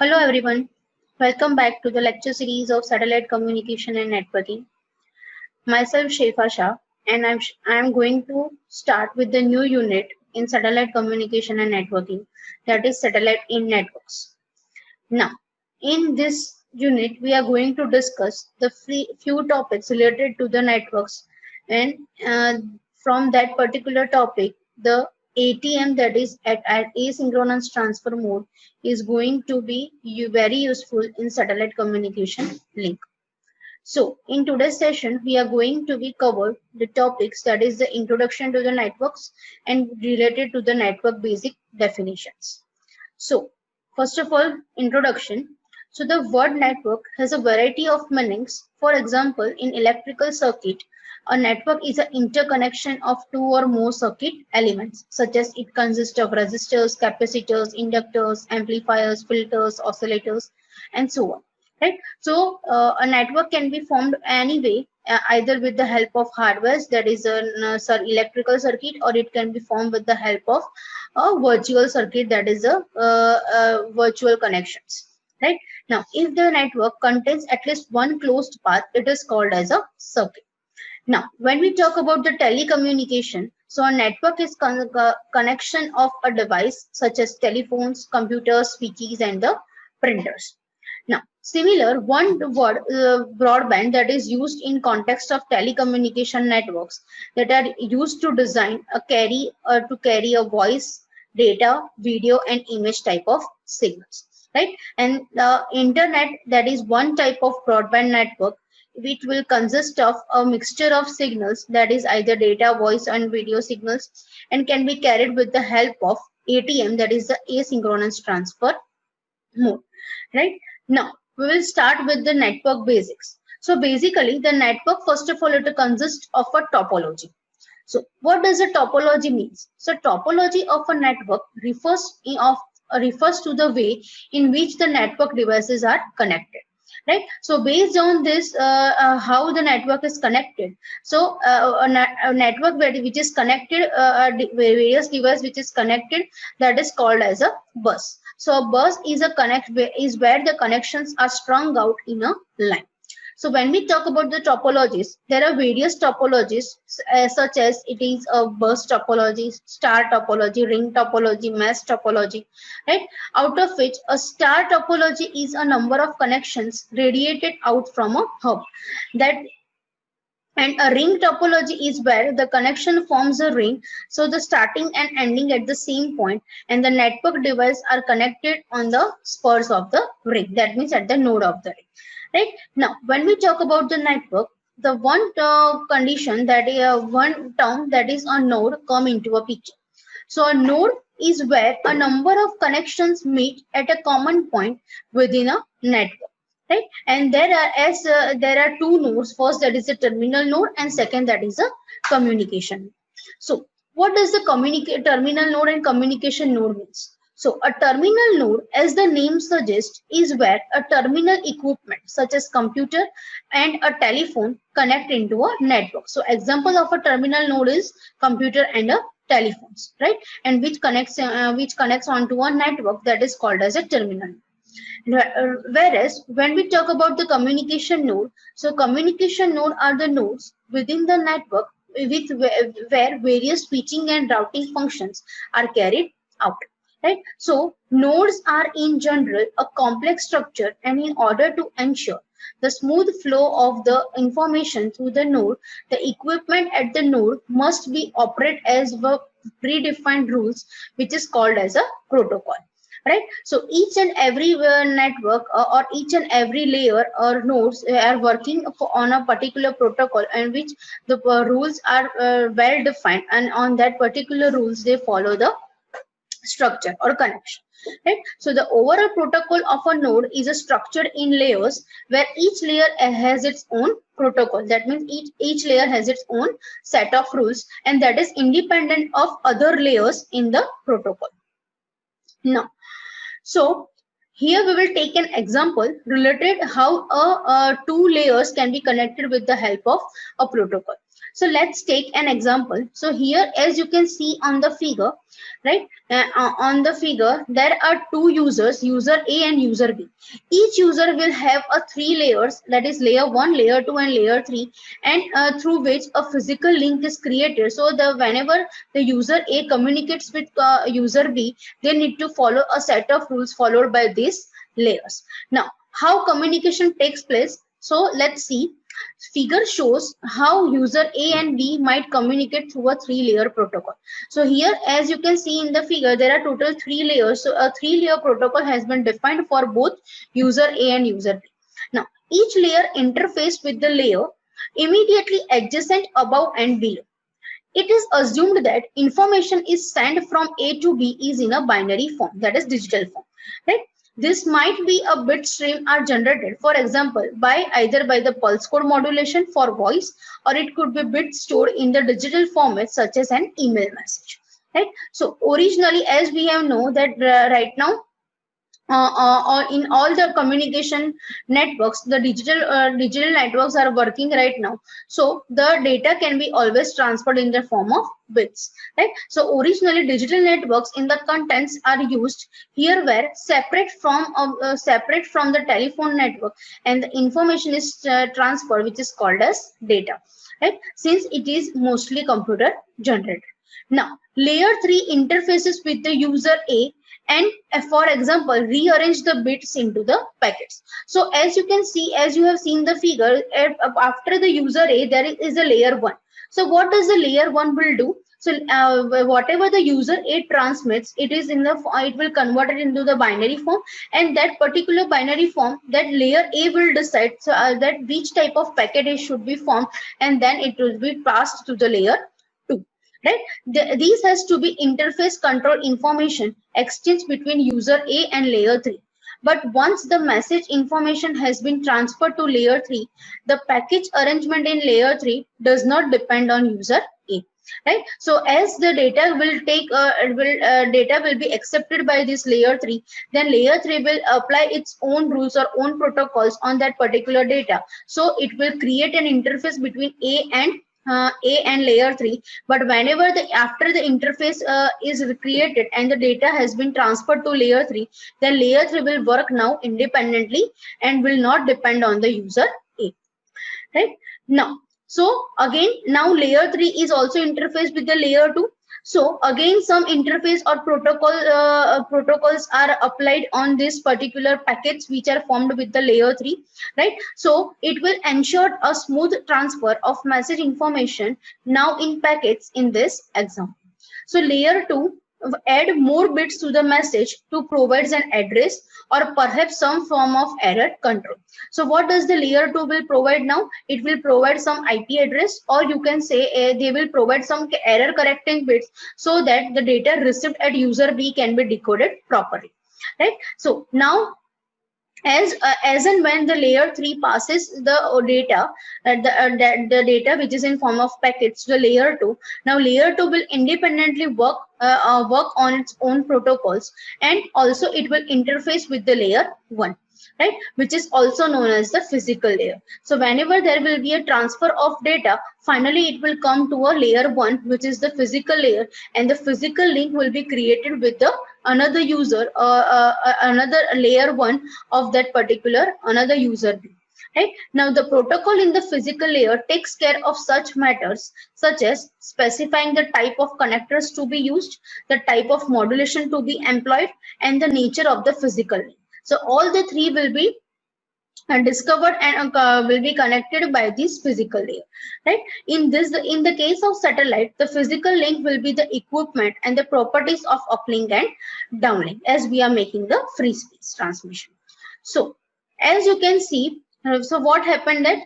Hello everyone, welcome back to the lecture series of Satellite Communication and Networking. Myself Shefa Shah and I'm going to start with the new unit in Satellite Communication and Networking, that is Satellite in Networks. Now, in this unit we are going to discuss the few topics related to the networks, and from that particular topic the ATM, that is at asynchronous transfer mode, is going to be very useful in satellite communication link. So in today's session, we are going to be covered the topics, that is the introduction to the networks and related to the network basic definitions. So first of all, introduction. So the word network has a variety of meanings. For example, in electrical circuit, a network is an interconnection of two or more circuit elements, such as it consists of resistors, capacitors, inductors, amplifiers, filters, oscillators, and so on. Right? So a network can be formed anyway, either with the help of hardware, that is an electrical circuit, or it can be formed with the help of a virtual circuit, that is a virtual connections. Right? Now, if the network contains at least one closed path, it is called as a circuit. Now, when we talk about the telecommunication, so a network is connection of a device such as telephones, computers, switches, and the printers. Now, similar one word broadband, that is used in context of telecommunication networks that are used to design a to carry a voice, data, video, and image type of signals. Right? And the internet, that is one type of broadband network which will consist of a mixture of signals, that is either data, voice, and video signals, and can be carried with the help of ATM, that is the asynchronous transfer mode. Right? Now we will start with the network basics. So basically the network, first of all, it consists of a topology. So what does a topology means? So topology of a network refers to the way in which the network devices are connected. Right? So based on this, how the network is connected. So a network which is connected, various device which is connected, that is called as a bus. So a bus is where the connections are strung out in a line. So when we talk about the topologies, there are various topologies, such as it is a bus topology, star topology, ring topology, mesh topology, right? Out of which a star topology is a number of connections radiated out from a hub. And a ring topology is where the connection forms a ring, so the starting and ending at the same point, and the network device are connected on the spurs of the ring, that means at the node of the ring. Right? Now when we talk about the network, the one condition, that one term, that is a node, come into a picture. So a node is where a number of connections meet at a common point within a network. Right? And there are two nodes. First, that is a terminal node, and second, that is a communication. So what does the terminal node and communication node means? So a terminal node, as the name suggests, is where a terminal equipment such as computer and a telephone connect into a network. So example of a terminal node is computer and a telephones, right? And which connects onto a network, that is called as a terminal. Whereas when we talk about the communication node, so communication node are the nodes within the network with where various switching and routing functions are carried out. Right? So nodes are in general a complex structure, and in order to ensure the smooth flow of the information through the node, the equipment at the node must be operate as per predefined rules, which is called as a protocol. Right? So each and every network or each and every layer or nodes are working on a particular protocol, and which the rules are well defined, and on that particular rules they follow the structure or connection. Right? So the overall protocol of a node is structured in layers, where each layer has its own protocol. That means each layer has its own set of rules, and that is independent of other layers in the protocol. Now, so here we will take an example related how two layers can be connected with the help of a protocol. So let's take an example. So here, as you can see on the figure, right, on the figure, there are two users, user A and user B. Each user will have a three layers, that is layer 1, layer 2 and layer 3, and through which a physical link is created. So the whenever the user A communicates with user B, they need to follow a set of rules followed by these layers. Now, how communication takes place? So let's see. Figure shows how user A and B might communicate through a three-layer protocol. So here, as you can see in the figure, there are total three layers. So a three-layer protocol has been defined for both user A and user B. Now, each layer interfaces with the layer immediately adjacent, above and below. It is assumed that information is sent from A to B is in a binary form, that is digital form, right? This might be a bit stream are generated, for example, by either by the pulse code modulation for voice, or it could be bit stored in the digital format such as an email message, right? So originally, as we have know that right now, or in all the communication networks, the digital networks are working right now. So the data can be always transferred in the form of bits, right? So originally digital networks in the contents are used here were separate from the telephone network, and the information is transferred, which is called as data, right? Since it is mostly computer generated. Now layer 3 interfaces with the user A and for example rearrange the bits into the packets. So as you can see, as you have seen the figure, after the user A there is a layer 1. So what does the layer 1 will do? So whatever the user A transmits, it will convert it into the binary form, and that particular binary form, that layer A will decide that which type of packet it should be formed, and then it will be passed to the layer 2. Right? These has to be interface control information exchange between user A and layer 3. But once the message information has been transferred to layer 3, the package arrangement in layer 3 does not depend on user A. Right? So as the data will be accepted by this layer 3, then layer 3 will apply its own rules or own protocols on that particular data. So it will create an interface between A and layer 3, but whenever after the interface is created and the data has been transferred to layer 3, then layer 3 will work now independently and will not depend on the user A. Right? Now, so again, now layer 3 is also interfaced with the layer 2. So again, some interface or protocols are applied on this particular packets which are formed with the layer 3, right? So it will ensure a smooth transfer of message information now in packets in this example. So layer 2 add more bits to the message to provide an address or perhaps some form of error control. So what does the layer 2 will provide now? It will provide some IP address, or you can say they will provide some error correcting bits so that the data received at user B can be decoded properly, right? So now as and when the layer 3 passes the data, the data which is in form of packets to the layer 2, now layer 2 will independently work on its own protocols, and also it will interface with the layer 1, right, which is also known as the physical layer. So whenever there will be a transfer of data, finally it will come to a layer 1, which is the physical layer, and the physical link will be created with the another user another layer 1 of that particular another user B. Right? Now the protocol in the physical layer takes care of such matters such as specifying the type of connectors to be used, the type of modulation to be employed, and the nature of the physical link. So all the three will be discovered and will be connected by this physical layer, right? In the case of satellite, the physical link will be the equipment and the properties of uplink and downlink, as we are making the free space transmission. So as you can see, so what happened that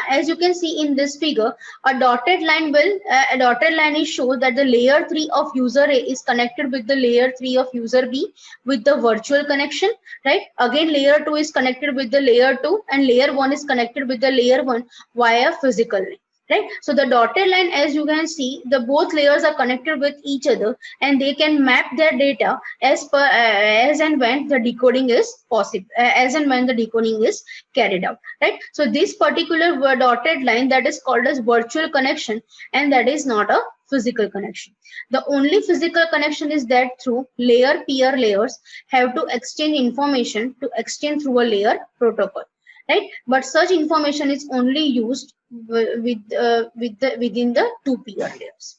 as you can see in this figure, a dotted line is show that the layer 3 of user A is connected with the layer 3 of user B with the virtual connection, right? Again, layer 2 is connected with the layer 2, and layer 1 is connected with the layer 1 via physical link, right? So the dotted line, as you can see, the both layers are connected with each other, and they can map their data as per as and when the decoding is possible, as and when the decoding is carried out, right? So this particular dotted line, that is called as virtual connection, and that is not a physical connection. The only physical connection is that through layer peer layers have to exchange information to exchange through a layer protocol, right? But such information is only used within the two peer layers,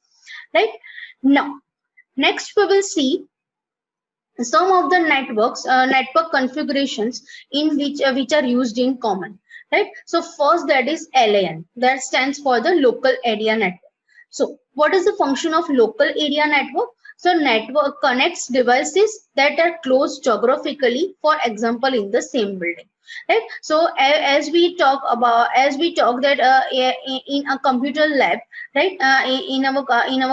right? Now, next we will see some of the network configurations in which are used in common, right? So first, that is LAN, that stands for the local area network. So what is the function of local area network? So network connects devices that are close geographically, for example in the same building, right? So as we talk that in a computer lab, right, in our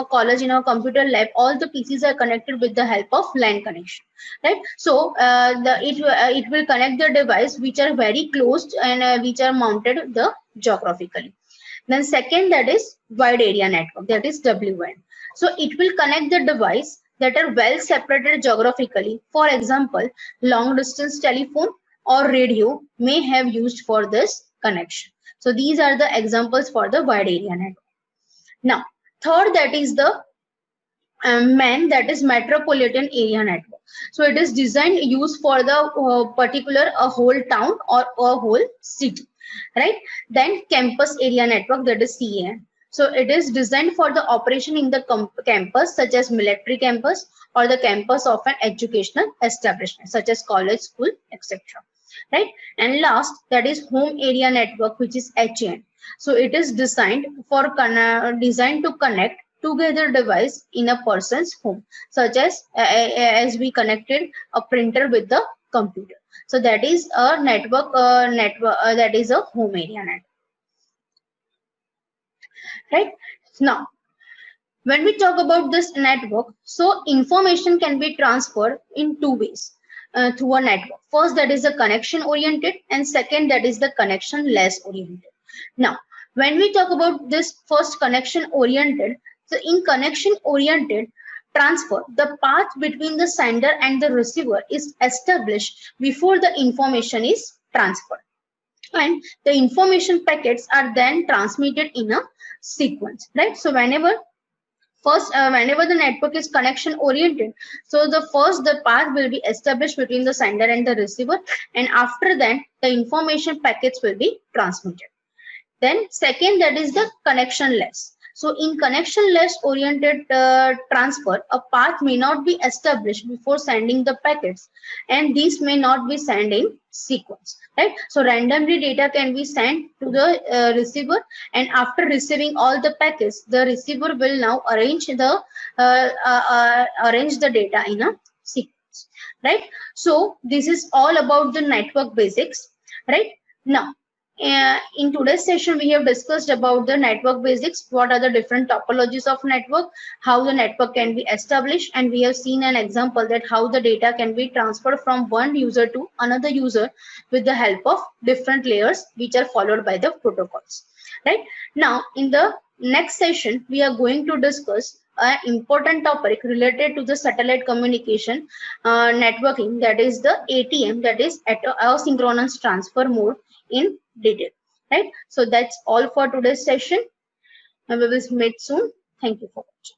college, in our computer lab, all the PCs are connected with the help of LAN connection, right? So it will connect the device which are very close and which are mounted the geographically. Then second, that is wide area network, that is WAN. So it will connect the device that are well separated geographically. For example, long distance telephone or radio may have used for this connection. So these are the examples for the wide area network. Now, third, that is the MAN, that is metropolitan area network. So it is designed used for the particular a whole town or a whole city, right? Then campus area network, that is CAN. So it is designed for the operation in the campus, such as military campus or the campus of an educational establishment such as college, school, etc., right? And last, that is home area network, which is HAN. So it is designed to connect together device in a person's home, such as we connected a printer with the computer. So that is a network that is a home area network, right? Now, when we talk about this network, so information can be transferred in two ways through a network. First, that is the connection oriented, and second, that is the connection less oriented. Now, when we talk about this first connection oriented, so in connection oriented transfer, the path between the sender and the receiver is established before the information is transferred, and the information packets are then transmitted in a sequence, right? So whenever the network is connection oriented, so the path will be established between the sender and the receiver, and after that the information packets will be transmitted. Then second, that is the connectionless. So in connectionless oriented transfer, a path may not be established before sending the packets, and these may not be sent in sequence, right? So randomly data can be sent to the receiver, and after receiving all the packets, the receiver will now arrange the data in a sequence, right? So this is all about the network basics, right? Now, in today's session, we have discussed about the network basics, what are the different topologies of network, how the network can be established, and we have seen an example that how the data can be transferred from one user to another user with the help of different layers which are followed by the protocols, right? Now, in the next session, we are going to discuss an important topic related to the satellite communication networking, that is the ATM, that is asynchronous transfer mode, in detail, right? So that's all for today's session, and we will meet soon. Thank you for watching.